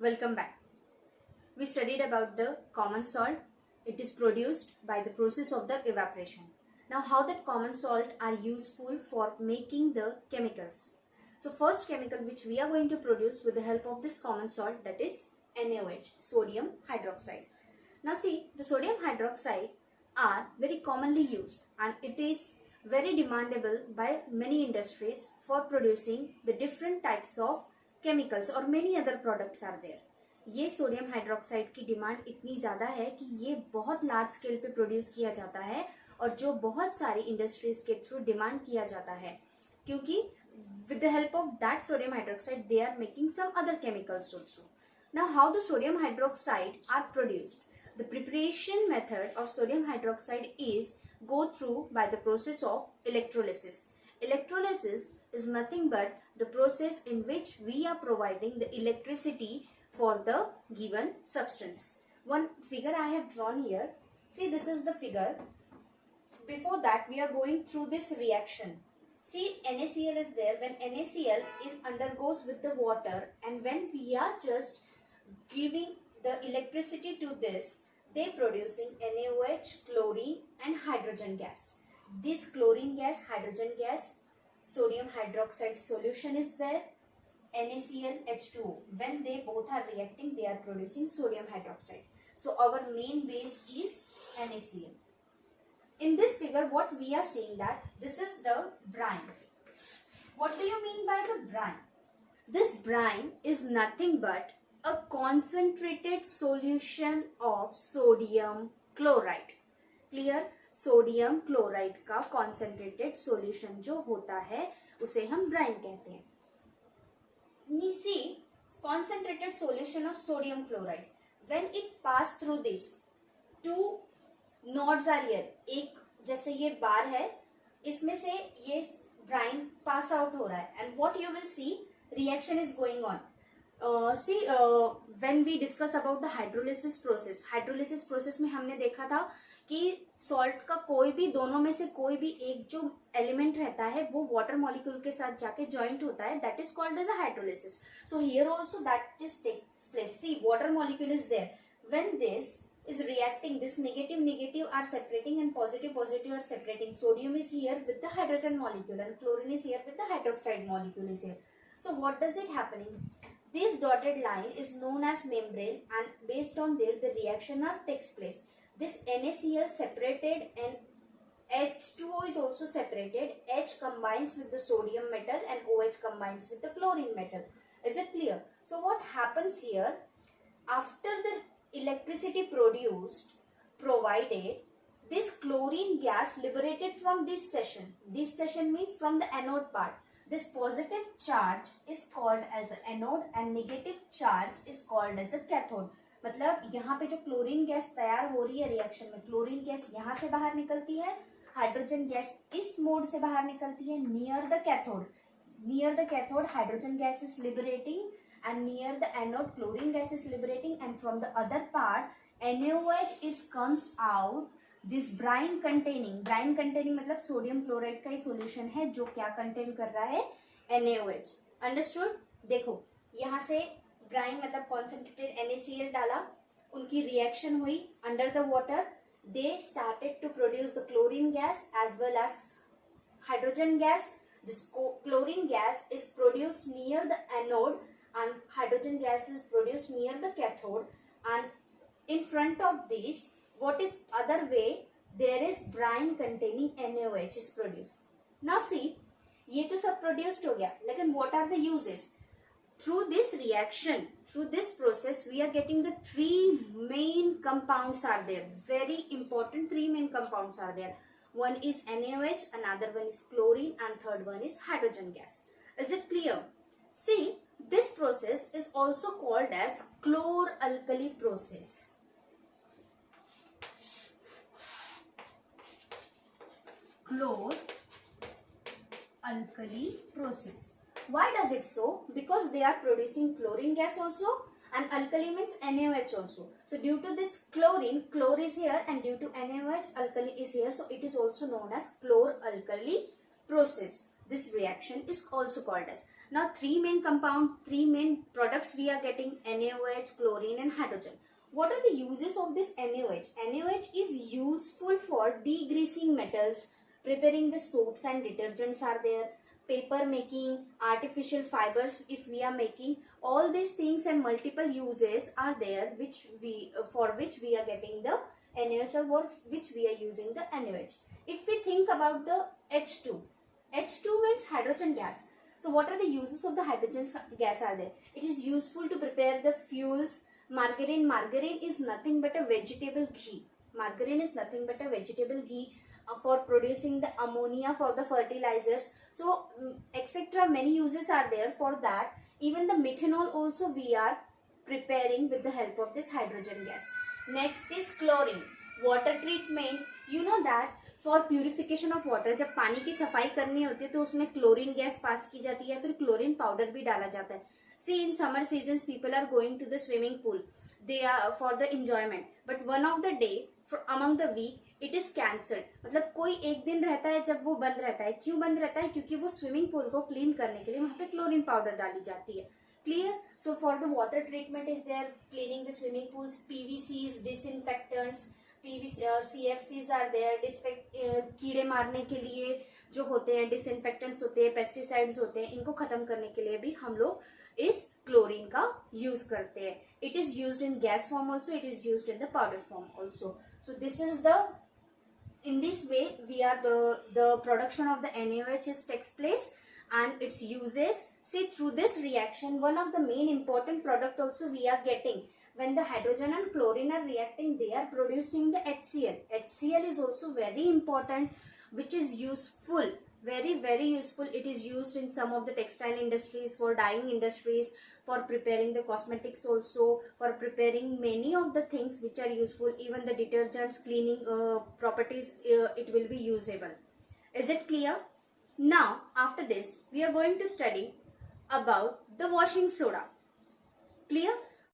Welcome back. We studied about the common salt. It is produced by the process of the evaporation. Now how that common salt are useful for making the chemicals. So first chemical which we are going to produce with the help of this common salt, that is NaOH, sodium hydroxide. Now see, the sodium hydroxide are very commonly used and it is very demandable by many industries for producing the different types of chemicals और many other products are there. ये sodium hydroxide की demand इतनी ज़्यादा है कि ये बहुत large scale पे प्रोड्यूस किया जाता है और जो बहुत सारी इंडस्ट्रीज के थ्रू डिमांड किया जाता है, क्योंकि with the help of that sodium hydroxide they are making some other chemicals also. Now how the sodium hydroxide are produced? The preparation method of sodium hydroxide is go through by the process of electrolysis. Electrolysis is nothing but the process in which we are providing the electricity for the given substance. One figure I have drawn here. See, this is the figure. Before that we are going through this reaction. See, NaCl is there. When NaCl is undergoes with the water and when we are just giving the electricity to this, they producing NaOH, chlorine and hydrogen gas. This chlorine gas, hydrogen gas, sodium hydroxide solution is there, NaCl, H2O. When they both are reacting, they are producing sodium hydroxide. So our main base is NaCl. In this figure, what we are seeing that this is the brine. What do you mean by the brine? This brine is nothing but a concentrated solution of sodium chloride. Clear? Sodium chloride का concentrated solution जो होता है उसे हम brine कहते हैं. See, concentrated solution of sodium chloride. When it pass through this, two nodes are here. एक जैसे ये बार है, इसमें से ये brine pass out हो रहा है and what you will see, reaction is going on. When we discuss about the hydrolysis process में हमने देखा था कि सॉल्ट का कोई भी दोनों में से कोई भी एक जो एलिमेंट रहता है वो वाटर मॉलिक्यूल के साथ जाके जॉइंट होता है, that is called as a hydrolysis. So here also that is takes place. See, water molecule is there. When this is reacting, this negative are separating and positive are separating. Sodium is here with the hydrogen molecule and chlorine is here with the hydroxide molecule is here. So what does it happening? This dotted line is known as membrane and based on there the reaction takes place. This NaCl separated and H2O is also separated. H combines with the sodium metal and OH combines with the chlorine metal. Is it clear? So what happens here? After the electricity provided, this chlorine gas liberated from this section means from the anode part. This positive charge is called as an anode and negative charge is called as a cathode. मतलब यहाँ पे जो chlorine gas तैयार हो रही है reaction में, chlorine gas यहाँ से बाहर निकलती है, हाइड्रोजन गैस इस मोड से बाहर निकलती है near the cathode hydrogen gas is liberating and near the anode chlorine gas is liberating and from the other part NaOH is comes out. This brine containing मतलब सोडियम क्लोराइड का ही solution है जो क्या contain कर रहा है, NaOH. Understood? देखो यहाँ से ब्राइन मतलब कॉन्सेंट्रेटेड NaCl डाला, उनकी रिएक्शन हुई under the water, they started to produce the chlorine gas as well as hydrogen gas. This chlorine gas is produced near the anode and hydrogen gas is produced near the cathode, and in front of this what is other way, there is brine containing NaOH is produced. Now see, ये तो सब produced हो गया, लेकिन what are the uses? Through this reaction, through this process, we are getting the three main compounds are there. Very important, three main compounds are there. One is NaOH, another one is chlorine, and third one is hydrogen gas. Is it clear? See, this process is also called as chlor-alkali process. Chlor-alkali process. Why does it so? Because they are producing chlorine gas also and alkali means NaOH also. So due to this chlorine, chlor is here and due to NaOH, alkali is here. So it is also known as chlor-alkali process. This reaction is also called as. Now three main products we are getting: NaOH, chlorine and hydrogen. What are the uses of this NaOH? NaOH is useful for degreasing metals, preparing the soaps and detergents are there, paper making, artificial fibers if we are making, all these things and multiple uses are there which we for which we are getting the NaOH, or for which we are using the NaOH. If we think about the H2 means hydrogen gas. So what are the uses of the hydrogen gas are there? It is useful to prepare the fuels. Margarine is nothing but a vegetable ghee. Margarine is nothing but a vegetable ghee for producing the ammonia for the fertilizers. So etc. Many uses are there for that. Even the methanol also we are preparing with the help of this hydrogen gas. Next is chlorine. Water treatment. You know that for purification of water, जब पानी की सफाई करनी होती है तो उसमें chlorine gas pass की जाती है, फिर क्लोरीन पाउडर भी डाला जाता है. See in summer seasons people are going to the swimming pool, they are for the enjoyment, but one of the day among the week it is cancelled. मतलब कोई एक दिन रहता है जब वो बंद रहता है. क्यों बंद रहता है? क्योंकि वो स्विमिंग पूल को क्लीन करने के लिए वहां पे क्लोरीन पाउडर डाली जाती है. Clear? So for the water treatment is there, cleaning the swimming pools, PVCs, disinfectants, CFCs are there, कीड़े मारने के लिए जो होते हैं, डिसइंफेक्टेंट्स होते हैं, पेस्टिसाइड्स होते हैं, इनको खत्म करने के लिए भी हम लोग इस क्लोरीन का यूज करते हैं. It is used in gas form also, it is used in the powder form also. So this is the, in this way we are the production of the NaOH takes place and its uses. See, through this reaction, one of the main important product also we are getting. When the hydrogen and chlorine are reacting, they are producing the HCl. HCl is also very important, which is useful, very very useful. It is used in some of the textile industries, for dyeing industries, for preparing the cosmetics also, for preparing many of the things which are useful. Even the detergents, cleaning properties, it will be usable. Is it clear? Now after this we are going to study about the washing soda. Clear?